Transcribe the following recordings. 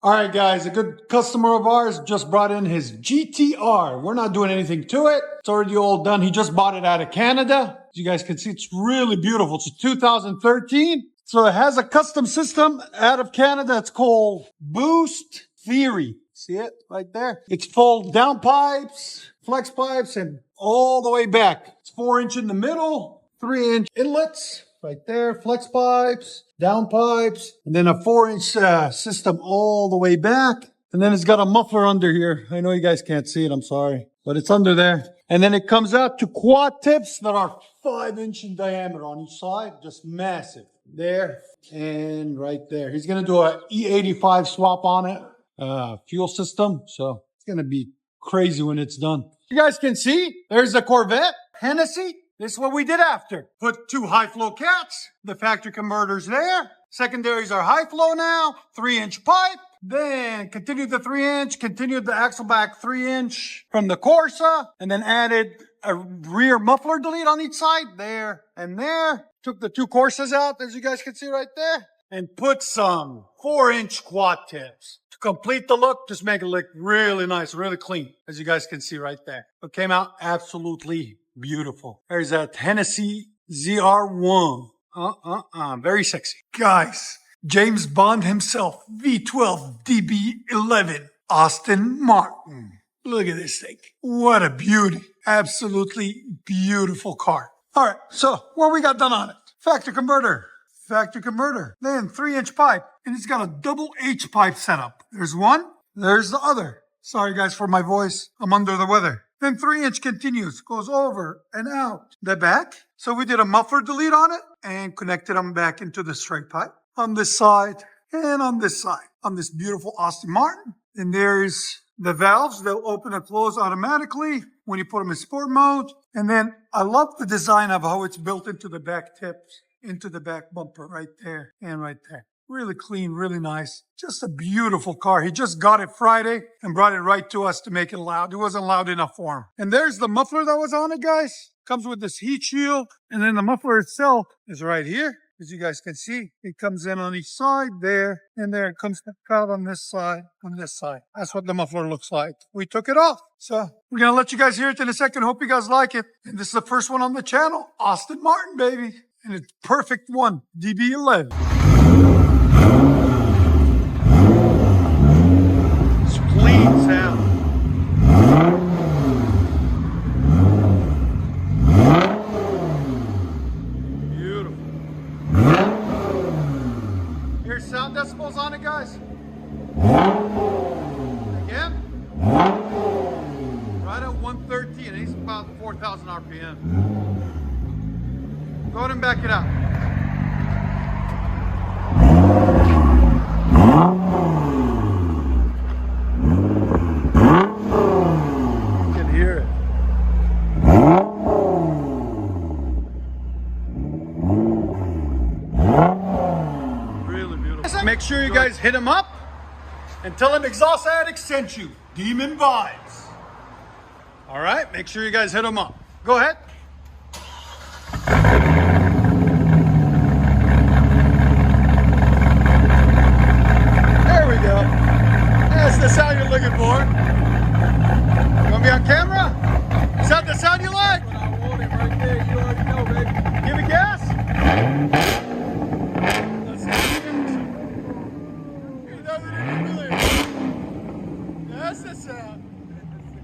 All right, guys, a good customer of ours just brought in his GTR. We're not doing anything to it. It's already all done. He just bought it out of Canada. As you guys can see, it's really beautiful. It's a 2013. So it has a custom system out of Canada. It's called Boost Theory. See it right there? It's full downpipes, flex pipes, and all the way back. It's 4-inch in the middle, 3-inch inlets. Right there, flex pipes, down pipes, and then a 4-inch system all the way back. And then it's got a muffler under here. I know you guys can't see it, I'm sorry, but it's under there. And then it comes out to quad tips that are 5-inch in diameter on each side, just massive. There and right there. He's gonna do a E85 swap on it, fuel system. So it's gonna be crazy when it's done. You guys can see, there's the Corvette, Hennessey. This is what we did after. Put 2 high flow cats, the factory converters there. Secondaries are high flow now, 3-inch pipe. Then continued the 3-inch, continued the axle back 3-inch from the Corsa, and then added a rear muffler delete on each side, there and there. Took the 2 Corsas out, as you guys can see right there, and put some 4-inch quad tips. To complete the look, just make it look really nice, really clean, as you guys can see right there. It came out absolutely beautiful. There's that Hennessey ZR1. Very sexy. Guys, James Bond himself, V12 DB11, Aston Martin. Look at this thing. What a beauty. Absolutely beautiful car. All right, so what we got done on it? Factory converter. Then 3-inch pipe. And it's got a double H pipe setup. There's one, there's the other. Sorry guys for my voice. I'm under the weather. Then 3-inch continues, goes over and out the back. So we did a muffler delete on it and connected them back into the straight pipe on this side and on this side, on this beautiful Aston Martin. And there's the valves. They'll open and close automatically when you put them in sport mode. And then I love the design of how it's built into the back tips, into the back bumper right there and right there. Really clean, really nice. Just a beautiful car. He just got it Friday and brought it right to us to make it loud. It wasn't loud enough for him. And there's the muffler that was on it, guys. Comes with this heat shield. And then the muffler itself is right here. As you guys can see, it comes in on each side there and there. It comes out on this side, on this side. That's what the muffler looks like. We took it off. So we're going to let you guys hear it in a second. Hope you guys like it. And this is the first one on the channel. Aston Martin, baby. And it's perfect one. DB11. Clean sound. Beautiful. Here's sound decibels on it, guys. Again. Right at 113, and he's about 4,000 RPM. Go ahead and back it up. Make sure you guys hit him up and tell him Exhaust Addict sent you. Demon vibes. All right, make sure you guys hit him up. Go ahead. There we go. That's the sound you're looking for. You want to be on camera? Is that the sound you like? I want it right there. You already know, baby. Give it gas. That's the sound.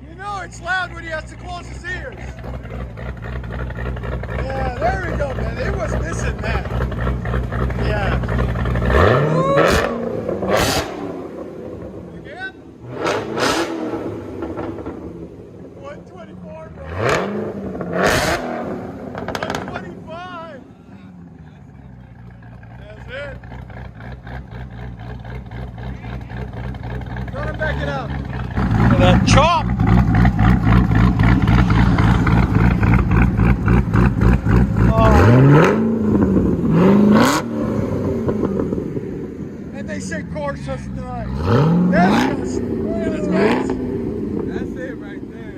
You know it's loud when he has to close his ears. Yeah, there we go, man. It was missing that. Yeah. Again? 124, bro. 125. That's it. Go ahead and back it up. That chop. And they say Corsa's nice. That's just, that's it right there.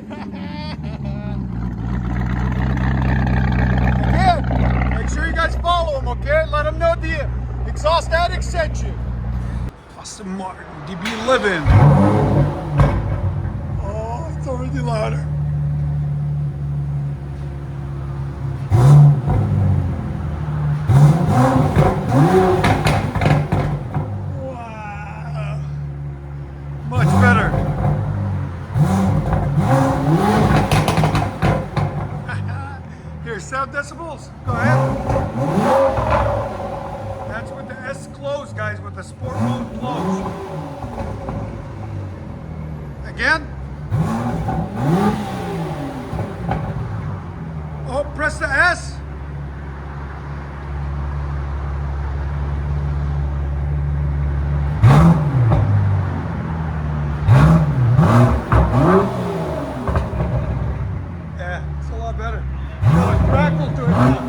Again, make sure you guys follow him, okay? Let them know the Exhaust Addict sent you. Aston Martin DB11. Oh, it's already louder. Wow. Much better. Here's 7 decibels. Go ahead. That's with the S closed, guys, with the sport mode closed. Again. Oh, press the S. Yeah, it's a lot better. Got a crackle to it now.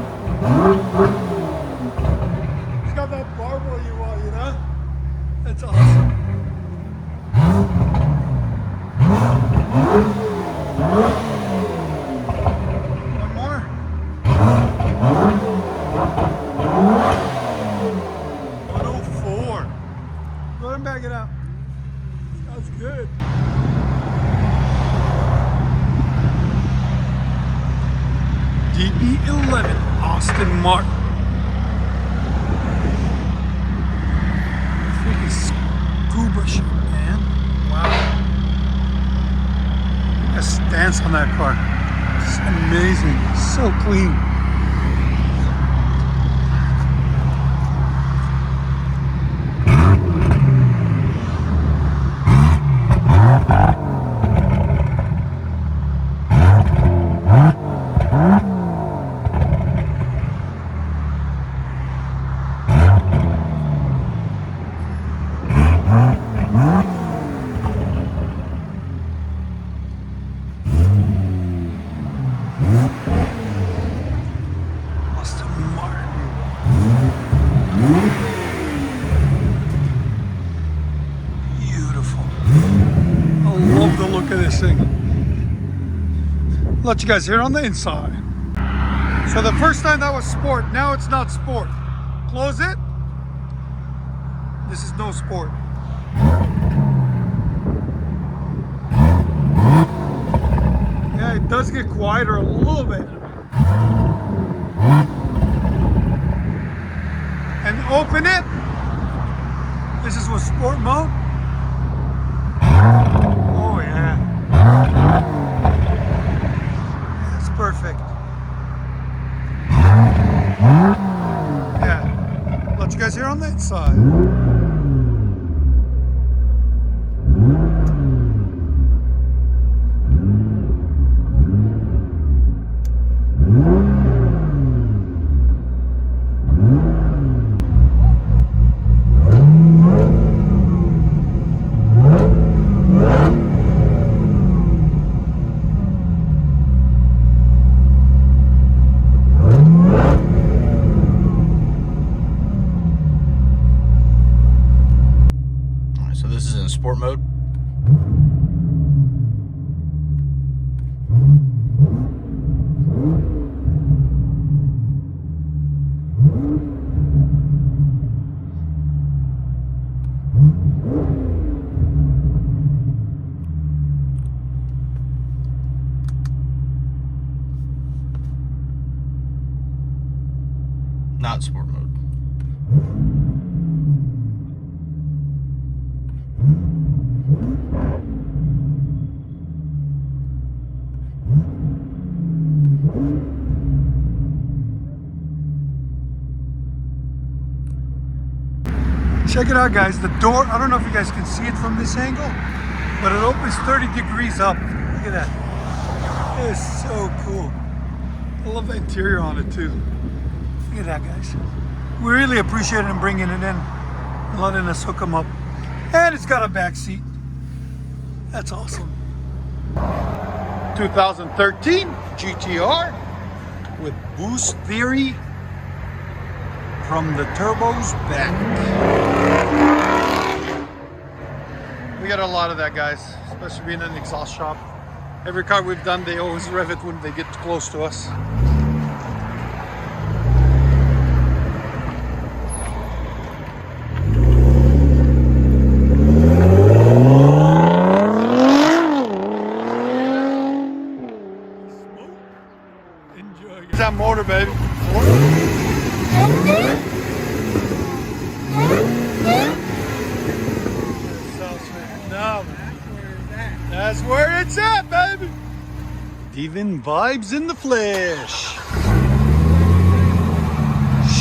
It's got that marble you want, you know? That's awesome. One more. 104. Go ahead and back it out. Sounds good. DB11 Aston Martin. Freaking scuba shit, man. Wow. That stance on that car. It's amazing. So clean. Look at this thing. Let you guys hear on the inside. So the first time that was sport, now it's not sport. Close it. This is no sport. Yeah, it does get quieter a little bit. And open it. This is what sport mode. Oh yeah. That's perfect. Yeah. Let you guys hear on that side. Sport mode. Not sport mode. Check it out, guys. The door, I don't know if you guys can see it from this angle, but it opens 30 degrees up. Look at that. It is so cool. I love the interior on it too. Look at that, guys. We really appreciate him bringing it in and letting us hook them up. And it's got a back seat. That's awesome. 2013 GTR with boost theory from the turbos back. We got a lot of that, guys, especially being in an exhaust shop. Every car we've done, they always rev it when they get close to us. That's where it's at, baby. Even vibes in the flesh.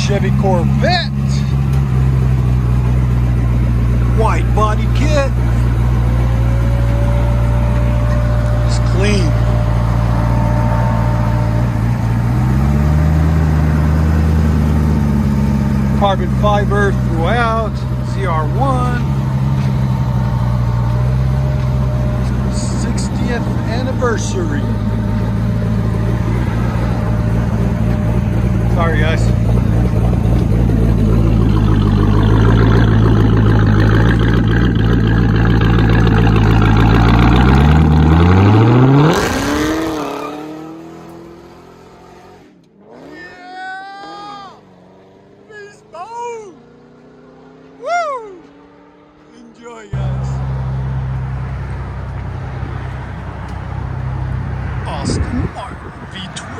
Chevy Corvette. White body kit. It's clean. Carbon fiber throughout. CR1. 60th anniversary. Sorry, guys. Woo! Enjoy, guys. Aston Martin V12.